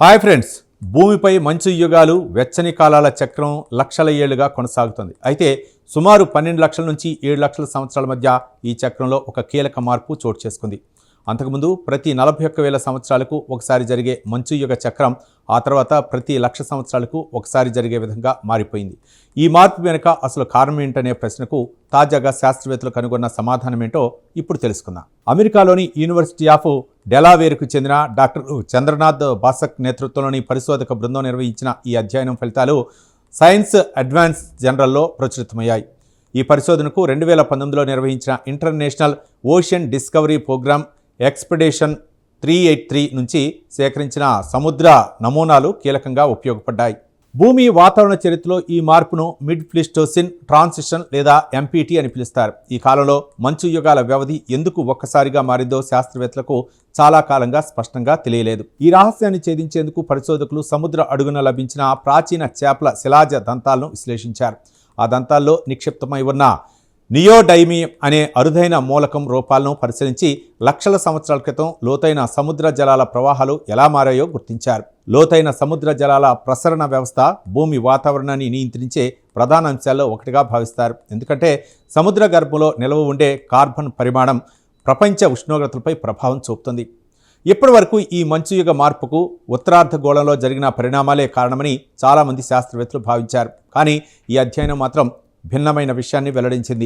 Hi friends, భూమిపై మంచు యుగాలు వెచ్చని కాలాల చక్రం లక్షల ఏళ్లుగా కొనసాగుతుంది. అయితే సుమారు 12 లక్షల నుంచి 7 లక్షల సంవత్సరాల మధ్య ఈ చక్రంలో ఒక కీలక మార్పు చోటు చేసుకుంది. అంతకుముందు ప్రతి 41,000 సంవత్సరాలకు ఒకసారి జరిగే మంచు యుగ చక్రం ఆ తర్వాత ప్రతి 1,00,000 సంవత్సరాలకు ఒకసారి జరిగే విధంగా మారిపోయింది. ఈ మార్పు వెనుక అసలు కారణం ఏంటనే ప్రశ్నకు తాజాగా శాస్త్రవేత్తలు కనుగొన్న సమాధానం ఏంటో ఇప్పుడు తెలుసుకుందాం. అమెరికాలోని యూనివర్సిటీ ఆఫ్ డెలావేర్కు చెందిన డాక్టర్ చంద్రనాథ్ బాసక్ నేతృత్వంలోని పరిశోధక బృందం నిర్వహించిన ఈ అధ్యయనం ఫలితాలు సైన్స్ అడ్వాన్స్ జర్నల్లో ప్రచురితమయ్యాయి. ఈ పరిశోధనకు 2019లో నిర్వహించిన international ocean discovery program expedition 383 నుంచి సేకరించిన సముద్ర నమూనాలు కీలకంగా ఉపయోగపడ్డాయి. భూమి వాతావరణ చరిత్రలో ఈ మార్పును మిడ్ ప్లీస్టోసిన్ ట్రాన్సిషన్ లేదా ఎంపీటీ అని పిలుస్తారు. ఈ కాలంలో మంచు యుగాల వ్యవధి ఎందుకు ఒక్కసారిగా మారిందో శాస్త్రవేత్తలకు చాలా కాలంగా స్పష్టంగా తెలియలేదు. ఈ రహస్యాన్ని ఛేదించేందుకు పరిశోధకులు సముద్ర అడుగున లభించిన ప్రాచీన చేపల శిలాజ దంతాలను విశ్లేషించారు. ఆ దంతాల్లో నిక్షిప్తమై ఉన్న నియోడైమియం అనే అరుదైన మూలకం రూపాలను పరిశీలించి లక్షల సంవత్సరాల క్రితం లోతైన సముద్ర జలాల ప్రవాహాలు ఎలా మారాయో గుర్తించారు. లోతైన సముద్ర జలాల ప్రసరణ వ్యవస్థ భూమి వాతావరణాన్ని నియంత్రించే ప్రధాన అంశాల్లో ఒకటిగా భావిస్తారు. ఎందుకంటే సముద్ర గర్భంలో నిల్వ ఉండే కార్బన్ పరిమాణం ప్రపంచ ఉష్ణోగ్రతలపై ప్రభావం చూపుతుంది. ఇప్పటి వరకు ఈ మంచుయుగ మార్పుకు ఉత్తరార్ధగోళంలో జరిగిన పరిణామాలే కారణమని చాలామంది శాస్త్రవేత్తలు భావించారు. కానీ ఈ అధ్యయనం మాత్రం భిన్నమైన విషయాన్ని వెల్లడించింది.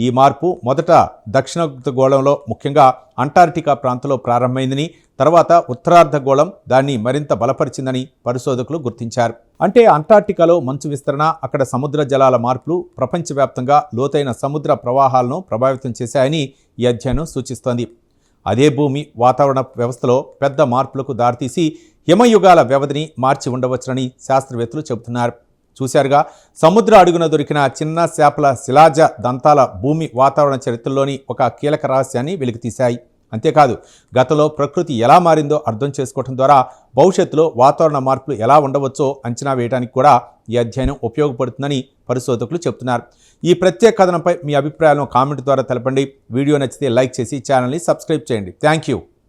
ఈ మార్పు మొదట దక్షిణార్ధగోళంలో ముఖ్యంగా అంటార్క్టికా ప్రాంతంలో ప్రారంభమైందని, తర్వాత ఉత్తరార్ధగోళం దాన్ని మరింత బలపరిచిందని పరిశోధకులు గుర్తించారు. అంటే అంటార్క్టికాలో మంచు విస్తరణ, అక్కడ సముద్ర జలాల మార్పులు ప్రపంచవ్యాప్తంగా లోతైన సముద్ర ప్రవాహాలను ప్రభావితం చేశాయని ఈ అధ్యయనం సూచిస్తోంది. అదే భూమి వాతావరణ వ్యవస్థలో పెద్ద మార్పులకు దారితీసి హిమయుగాల వ్యవధిని మార్చి ఉండవచ్చునని శాస్త్రవేత్తలు చెబుతున్నారు. చూశారుగా, సముద్ర అడుగున దొరికిన చిన్న చేపల శిలాజ దంతాల భూమి వాతావరణ చరిత్రలోని ఒక కీలక రహస్యాన్ని వెలికితీశాయి. అంతేకాదు, గతంలో ప్రకృతి ఎలా మారిందో అర్థం చేసుకోవడం ద్వారా భవిష్యత్తులో వాతావరణ మార్పులు ఎలా ఉండవచ్చో అంచనా వేయడానికి కూడా ఈ అధ్యయనం ఉపయోగపడుతుందని పరిశోధకులు చెబుతున్నారు. ఈ ప్రత్యేక కథనంపై మీ అభిప్రాయాలను కామెంట్ ద్వారా తెలపండి. వీడియో నచ్చితే లైక్ చేసి ఛానల్ని సబ్స్క్రైబ్ చేయండి. Thank you.